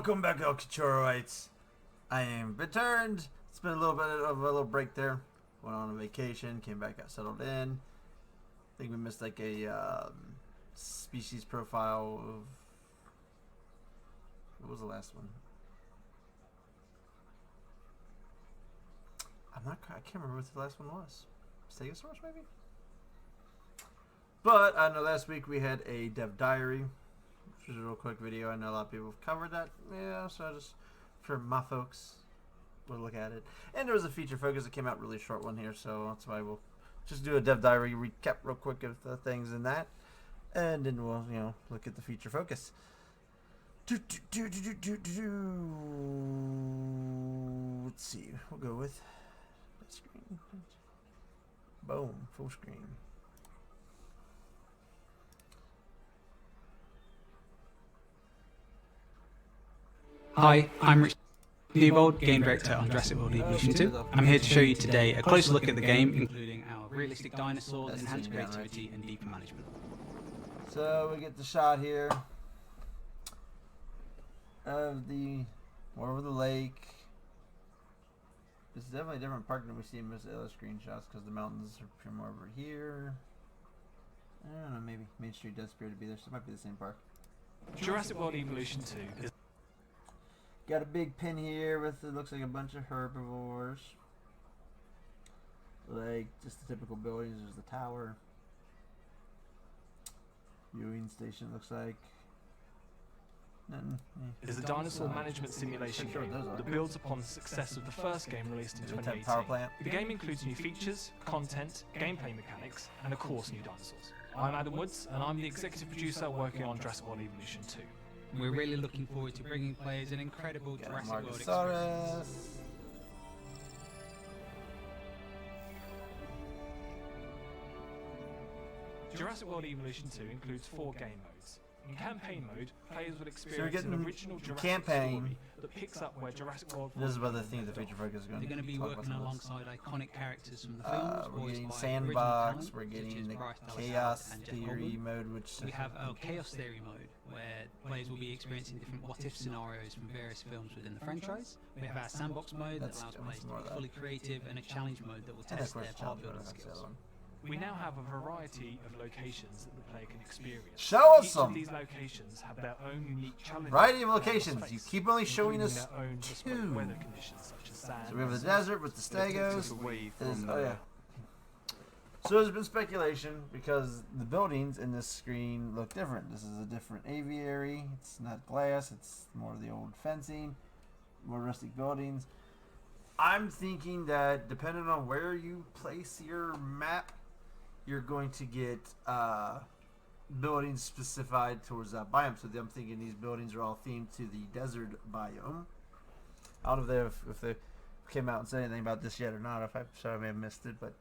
Welcome back, Alcaturites. I am returned. It's been a little bit of a little break there. Went on a vacation, came back, got settled in. I think we missed like a species profile of... What was the last one? I can't remember what the last one was. Stegosaurus, maybe? But I know last week we had a dev diary, which was a real quick video. I know a lot of people have covered that. Yeah, so I just, for my folks, we'll look at it. And there was a feature focus that came out, really short one here, so that's why we'll just do a dev diary recap real quick of the things in that. And then we'll, look at the feature focus. Let's see, we'll go with that screen. Boom, full screen. Hi, I'm Rich Newbold, Game Director on Jurassic World Evolution 2. I'm here to show you today a closer look at the game, including our realistic dinosaurs, enhanced creativity, and deeper management. So we get the shot here of the more over the lake. This is definitely a different park than we see in most of the other screenshots because the mountains are more over here. I don't know, maybe Main Street does appear to be there, so it might be the same park. Jurassic World Evolution 2 is... Got a big pin here with it looks like a bunch of herbivores. Like just the typical buildings. There's the tower. Viewing station looks like. Is a dinosaur management simulation game that builds upon the success of the first game released in 2018. The game includes new features, content, gameplay mechanics, and of course new dinosaurs. I'm Adam Woods, and I'm the executive producer working on Jurassic World Evolution 2. We're really looking forward to bringing players an incredible Jurassic World experience. Jurassic World Evolution 2 includes 4 game modes. In campaign mode, players will experience an original Jurassic story that picks up where Jurassic World... This is what the theme of the feature focus is going to be. They're going to be working alongside iconic characters from the films. We're getting Sandbox, we're getting the Chaos Theory mode, which... We have a Chaos Theory mode, where players will be experiencing different what-if scenarios from various films within the franchise. We have our Sandbox Mode that allows players to be fully creative, and a Challenge Mode that will test their part building skills. We now have a variety of locations that the player can experience. Show us some! Each of these locations have their own unique challenges. Variety of locations. You keep only showing us 2. Weather conditions such as sand. So we have the desert with the stegos. So there's been speculation because the buildings in this screen look different. This is a different aviary. It's not glass. It's more of the old fencing, more rustic buildings. I'm thinking that depending on where you place your map, you're going to get buildings specified towards that biome. So I'm thinking these buildings are all themed to the desert biome. I don't know if they came out and said anything about this yet or not. Sorry, I may have missed it. But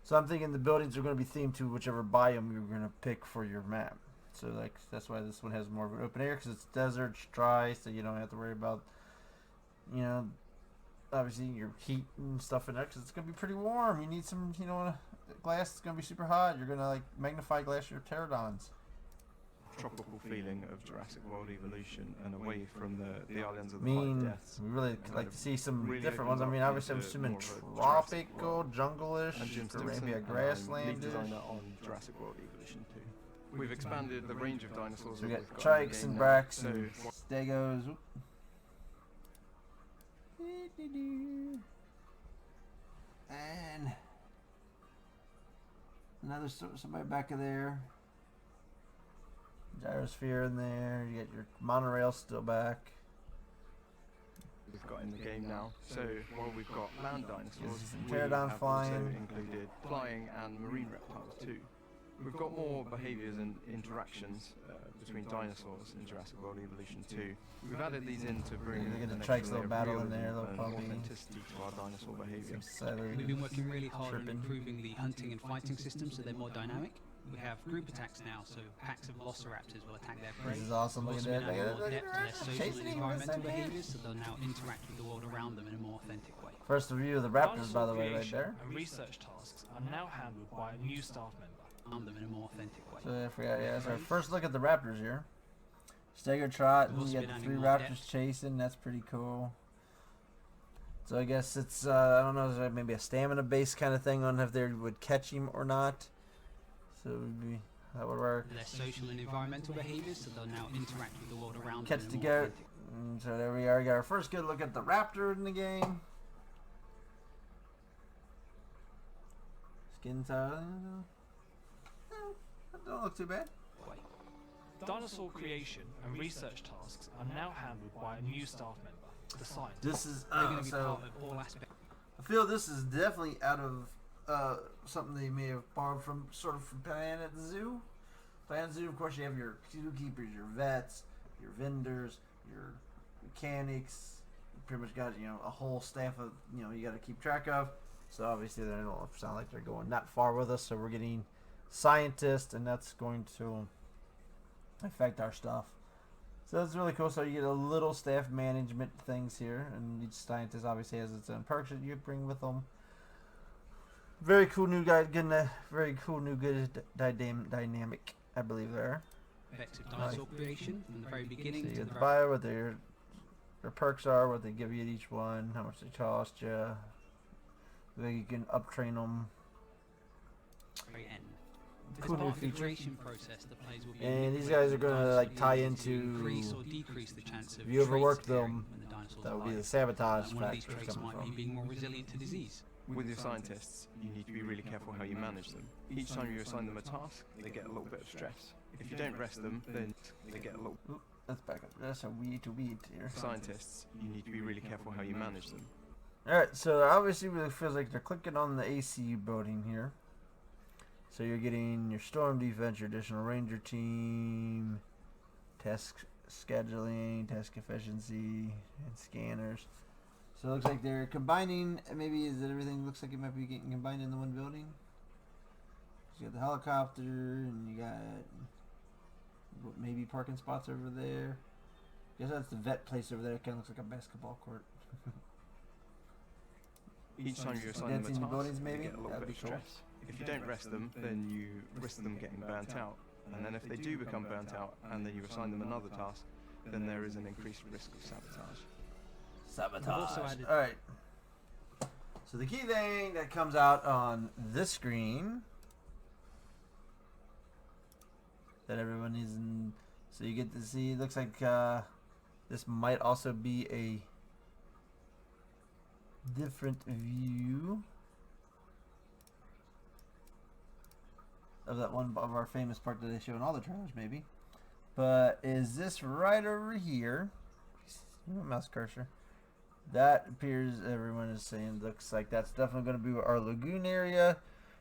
so I'm thinking the buildings are going to be themed to whichever biome you're going to pick for your map. So like that's why this one has more of an open air because it's desert, it's dry, so you don't have to worry about obviously your heat and stuff in there because it's going to be pretty warm. You need some, glass is going to be super hot. You're going to magnify glass your pterodons. Tropical feeling of Jurassic World Evolution and away from the islands of the Five Deaths. We really like to see some really different ones. I mean, obviously I'm assuming tropical, jungle-ish, Arabia grassland designer on Jurassic World Evolution 2. We've expanded the range of dinosaurs. So we got trikes and bracks and stegos. And another somebody back of there. Gyrosphere in there. You get your monorail still back. We've got in the game now. So while we've got land dinosaurs, we pterodon have flying. also included flying and marine reptiles too. We've got more behaviours and interactions between dinosaurs in Jurassic World Evolution 2. We've added these in to bring the trikes little battle in there, little authenticity to our dinosaur behaviour. We've been working really hard on improving the hunting and fighting systems so they're more dynamic. We have group attacks now, so packs of velociraptors will attack their prey. This is awesome. We've also been adding more depth to their social and environmental behaviours, so they'll now interact with the world around them in a more authentic way. First review of the raptors, by the way, right there. And research tasks are now handled by a new staff member. Arm them in a more authentic way. So I forgot, yeah, so our first look at the raptors here. Stagger trot, We've and also you been got the adding 3 more raptors depth. chasing. That's pretty cool. So I guess it's, I don't know, is there maybe a stamina based kind of thing on if they would catch him or not. So maybe that would work. Their social and environmental behaviours, so they'll now interact with the world around Catch them. to in a more get. And so there we are. We got our first good look at the raptor in the game. Skin tile. That don't look too bad. authentic way. Dinosaur creation and research tasks are now handled by a new staff member, the scientist. This is They're going to be so. part of all aspects. I feel this is definitely out of something they may have borrowed from from Planet Zoo. Planet Zoo, of course, you have your zookeepers, your vets, your vendors, your mechanics. You pretty much got a whole staff of you got to keep track of. So obviously they don't sound like they're going that far with us. So we're getting scientists, and that's going to affect our stuff. So that's really cool. So you get a little staff management things here, and each scientist obviously has its own perks that you bring with them. Very cool new guy, very cool new good dynamic, I believe there. Effects of dinosaur creation from the very beginning So you to get the the bio, what their perks are, what they give you at each one, how much they cost you. Then you can uptrain them. very end. As Cool new part of the feature. creation process, the players will be And these manipulating guys are the gonna dinosaur like tie DNA to into. increase or decrease the chance of If you overwork traits appearing them, when the dinosaurs that are would be the alive. sabotage One of these factor traits coming might be from. being more resilient to disease. With your scientists, you need to be really careful how you manage them. Each time you assign them a task, they get a little bit of stress. If you don't rest them, then they get a little. Let's back up. That's a weed to weed here. Scientists, you need to be really careful how you manage them. Alright, so obviously it feels like they're clicking on the AC building here. So you're getting your storm defense, your additional ranger team, task scheduling, task efficiency, and scanners. So it looks like they're combining, maybe is that everything looks like it might be getting combined in the one building? So you got the helicopter, and you got maybe parking spots over there. Guess that's the vet place over there. It kind of looks like a basketball court. Each time you assign them a Condensing the task, buildings, they maybe? get a little That'd bit be of cool. stress. If you don't rest them, then you risk them getting burnt out. And then if they do become burnt out, and then you assign them another task, then there is an increased risk of sabotage. Sabotage. also added- Alright. So the key thing that comes out on this screen that everyone is in, so you get to see, looks like this might also be a different view of that one of our famous part that they show in all the trailers maybe. But is this right over here? Mouse cursor. That appears, everyone is saying, looks like that's definitely going to be our lagoon area.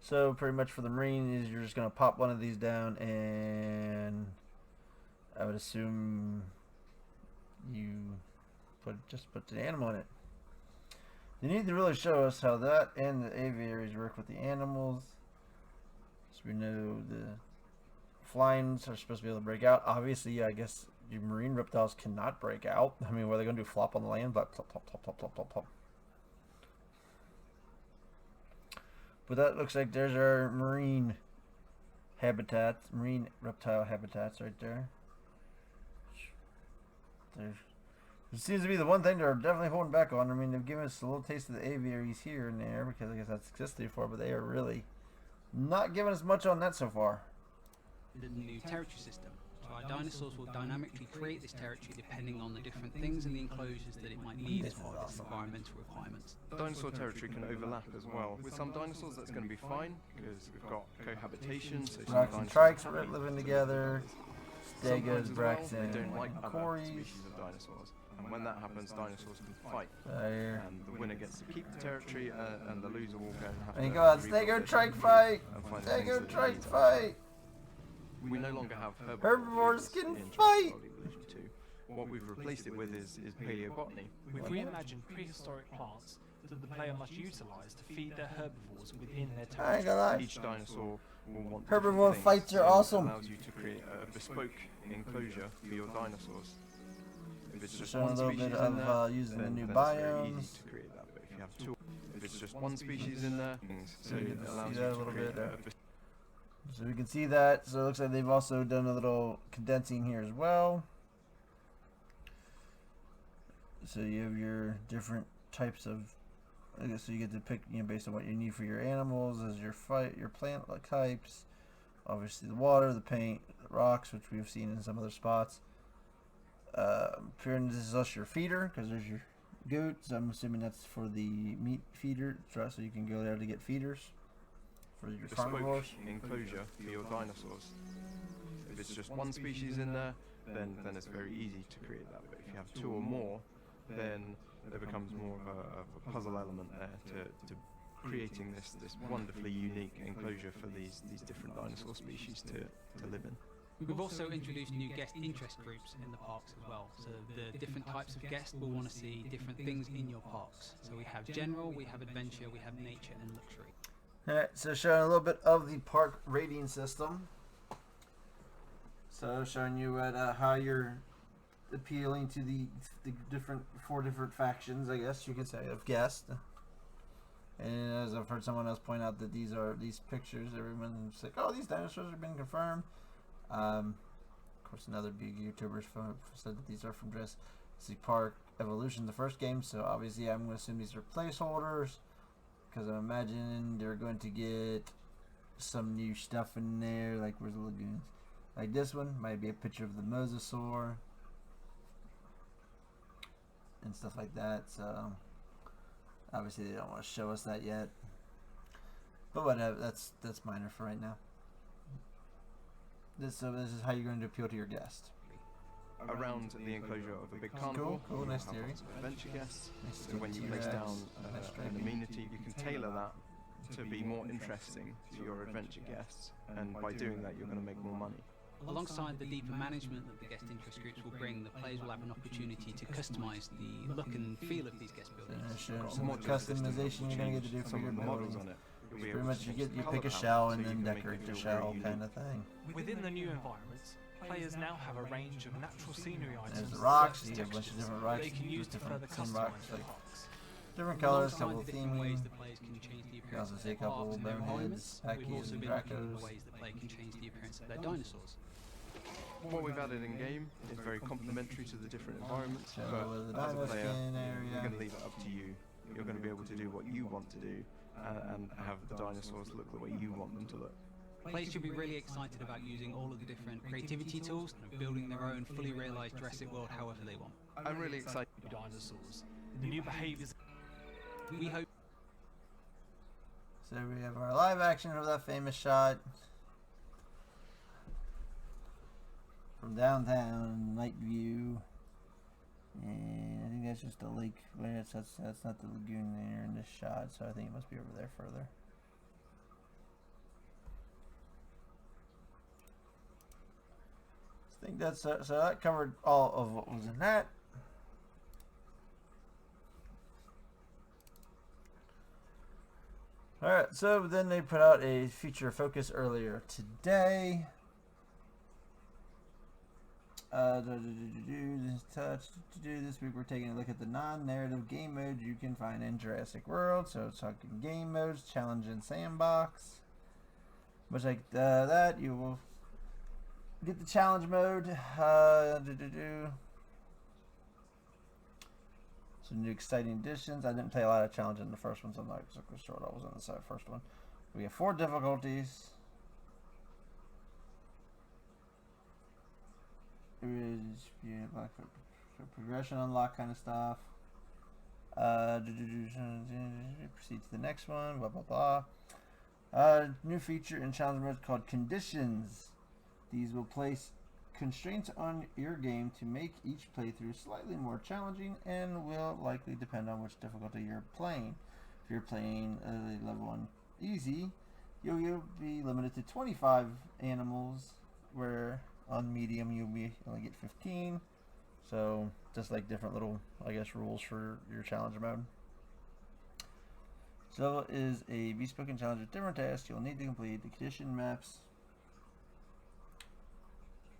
So pretty much for the marine is you're just going to pop one of these down, and I would assume you just put the animal in it. You need to really show us how that and the aviaries work with the animals. So we know the flyings are supposed to be able to break out. Obviously, I guess your marine reptiles cannot break out. I mean, what are they going to do? Flop on the land? But plop, plop, plop, plop, plop, plop, plop. But that looks like there's our marine habitats, marine reptile habitats right there. It seems to be the one thing they're definitely holding back on. I mean, they've given us a little taste of the aviaries here and there because I guess that's existed before, but they are really not giving us much on that so far. The new territory system. So our dinosaurs will dynamically create this territory depending on the different things and the enclosures that it might need as part of its environmental requirements. Dinosaur territory can overlap as well. With some dinosaurs that's going to be fine, because we've got cohabitation, so some Rocks and dinosaurs trikes are living together. Sometimes Stegas, as well, Braxton, they don't like other Corys. species of dinosaurs. And when that happens, dinosaurs can fight. There. And the winner gets to keep the territory, and the loser will go and have And you to go out, rebuild Stego it trike fight! and find the things Stego that they trike need. fight! We no longer have Herbivores can in Jurassic fight! World Evolution 2. What we've replaced it with is paleobotany. We've reimagined prehistoric plants that the player must utilise to feed their herbivores within their I ain't territory. gonna lie. Each dinosaur will want Herbivore different things, fights are so awesome. It allows you to create a bespoke enclosure for your dinosaurs. If it's just Showing a one little species bit in there, of using the then new it's very biomes. easy to create that. But if you have two, if it's just one species in there, so you it can see allows that you a to little create bit there. a So we can see that. So it looks like they've also done a little condensing here as well. So you have your different types of, I guess, so you get to pick, based on what you need for your animals as your plant types. Obviously the water, the paint, the rocks, which we've seen in some other spots. This is also your feeder, because there's your goat, so I'm assuming that's for the meat feeder, so you can go there to get feeders for your carnivores. Enclosure for your dinosaurs. If it's just one species in there, then it's very easy to create that. But if you have two or more, then there becomes more of a puzzle element there to creating this wonderfully unique enclosure for these different dinosaur species to live in. We've also introduced new guest interest groups in the parks as well. So the different types of guests will want to see different things in your parks. So we have general, we have adventure, we have nature and luxury. Alright, so showing a little bit of the park rating system. So showing you how you're appealing to the four different factions, I guess you could say, of guests. And as I've heard someone else point out that these pictures, everyone's like, oh, these dinosaurs have been confirmed. Of course, another big YouTuber said that these are from Jurassic Park Evolution, the first game. So obviously, I'm going to assume these are placeholders, because I'm imagining they're going to get some new stuff in there. Like, where's the lagoons? Like this one might be a picture of the mosasaur and stuff like that. So obviously, they don't want to show us that yet. But whatever. That's minor for right now. This is how you're going to appeal to your guest. Around the enclosure of a big carnival, cool, nice theory. Adventure guests. So when you place down an amenity, you can tailor that to be more interesting to your adventure guests, and by doing that, you're going to make more money. Alongside the deeper management that the guest interest groups will bring, the players will have an opportunity to customize the look and feel of these guest buildings. Some more customization you're going to get to do for your models on it. Pretty much you pick a shell and then decorate the shell kind of thing. Within the new environments, players now have a range of natural scenery items. There's the rocks, you have a bunch of different rocks. They can use to further customize their parks. Different colors, couple of different ways theming. the players can change the You can appearance also of see a their couple parks of and their boneheads, environments. We've packies, also and been looking dracos. at ways the player can change the appearance of their dinosaurs. What we've added in game is very complementary to the different environments, So but with the as a dino player, skin you're area. going to leave it up to you. You're going to be able to do what you want to do and have the dinosaurs look the way you want them to look. Players should be really excited about using all of the different creativity tools and building their own fully realised Jurassic World however they want. I'm really excited. Dinosaurs. The new behaviours. We hope. So we have our live action of that famous shot from downtown, night view, and I think that's just a lake. That's not the lagoon there in this shot, so I think it must be over there further. I think that's so that covered all of what was in that. Alright, so then they put out a feature focus earlier today. This week we're taking a look at the non-narrative game modes you can find in Jurassic World. So it's talking game modes, challenge and sandbox. Much like that, you will get the challenge mode. Some new exciting additions. I didn't play a lot of challenge in the first one, so I'm not exactly sure what was in the first one. We have 4 difficulties. There is progression unlock kind of stuff. Proceed to the next one. Blah blah blah. New feature in challenge mode called conditions. These will place constraints on your game to make each playthrough slightly more challenging and will likely depend on which difficulty you're playing. If you're playing level 1 easy, you'll be limited to 25 animals, where on medium you'll only get 15. So just like different little, I guess, rules for your challenge mode. So is a bespoke challenge with different tasks you'll need to complete. The condition maps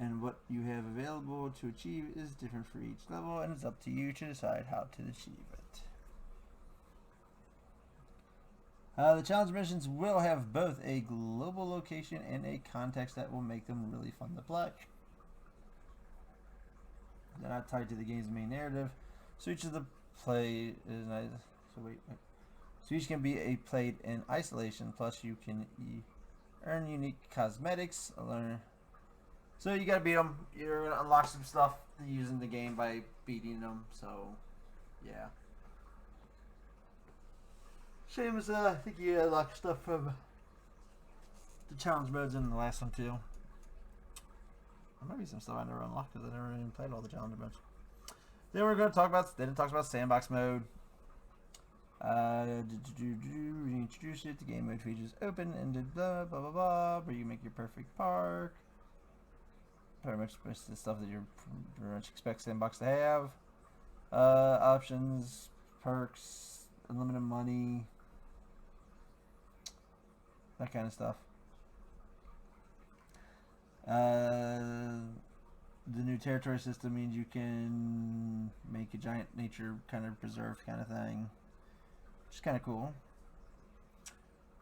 and what you have available to achieve is different for each level, and it's up to you to decide how to achieve it. The challenge missions will have both a global location and a context that will make them really fun to play. They're not tied to the game's main narrative, So each of the play is nice. So wait. So each can be played in isolation. Plus, you can earn unique cosmetics. So you gotta beat them. You're gonna unlock some stuff using the game by beating them. So, yeah. Same as I think you unlock stuff from the challenge modes in the last one too. There might be some stuff I never unlocked because I never even played all the challenge modes. Then we're going to talk about. Then it talks about Sandbox Mode. Introduce it. The game mode features open-ended blah blah blah blah. Where you make your perfect park. Pretty much the stuff that you pretty much expect Sandbox to have. Options, perks, unlimited money, that kind of stuff. The new territory system means you can make a giant nature kind of preserve kind of thing, which is kind of cool.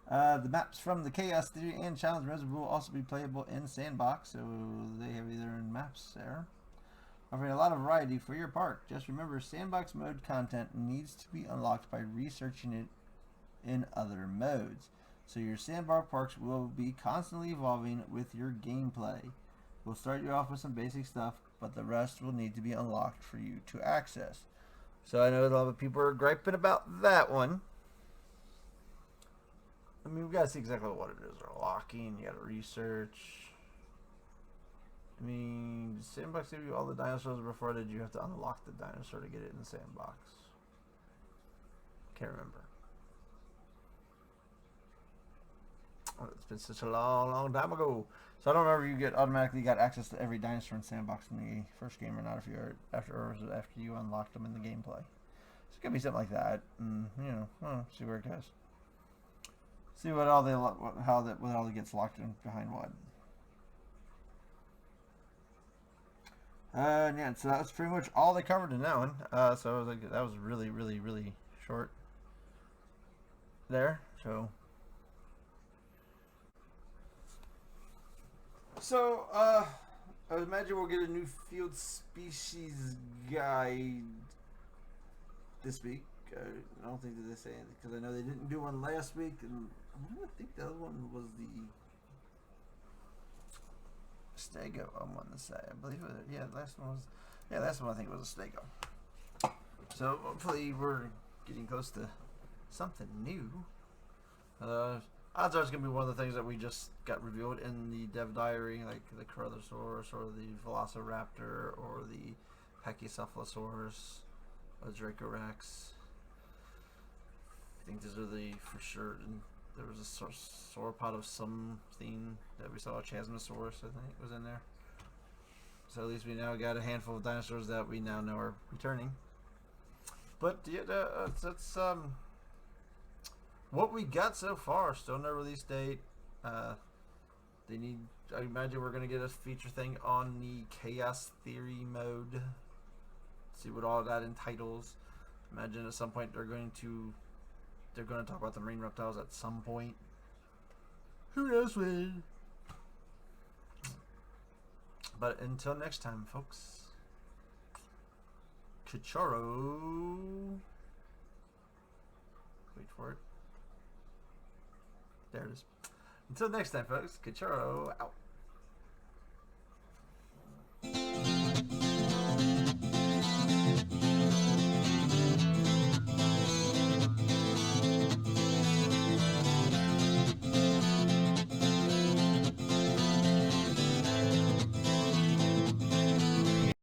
The maps from the Chaos Theory and Challenge modes will also be playable in Sandbox, so they have either in maps there. Offering a lot of variety for your park. Just remember, Sandbox Mode content needs to be unlocked by researching it in other modes. So your Sandbox parks will be constantly evolving with your gameplay. We'll start you off with some basic stuff, but the rest will need to be unlocked for you to access. So I know a lot of people are griping about that one. I mean, we gotta see exactly what it is. Unlocking, you gotta research. I mean, Sandbox gave you all the dinosaurs before. Did you have to unlock the dinosaur to get it in the Sandbox? Can't remember. Oh, it's been such a long time ago. So I don't remember you automatically got access to every dinosaur in Sandbox in the first game or not. If you're after you unlocked them in the gameplay, so it could be something like that. And you know, see where it goes. See what all gets locked in behind what. Yeah, so that was pretty much all they covered in that one. So I was like, that was really, really, really short there. So, I imagine we'll get a new field species guide this week. I don't think that they say anything because I know they didn't do one last week, and I don't think the other one was the Stego. I want to say, I believe it. Yeah, last one I think it was a Stego. So hopefully we're getting close to something new. Odds are it's gonna be one of the things that we just got revealed in the dev diary, like the Carothosaurus or the Velociraptor or the Pachycephalosaurus or Dracorex. I think these are the for sure. And there was a sauropod of something that we saw. Chasmosaurus, I think, was in there. So at least we now got a handful of dinosaurs that we now know are returning. But yeah, that's what we got so far. Still no release date. I imagine we're gonna get a feature thing on the Chaos Theory mode. See what all that entitles. Imagine at some point they're going to talk about the marine reptiles at some point. Who knows when? But until next time, folks. Kicharo. Wait for it. There it is. Until next time, folks. Kicharo out.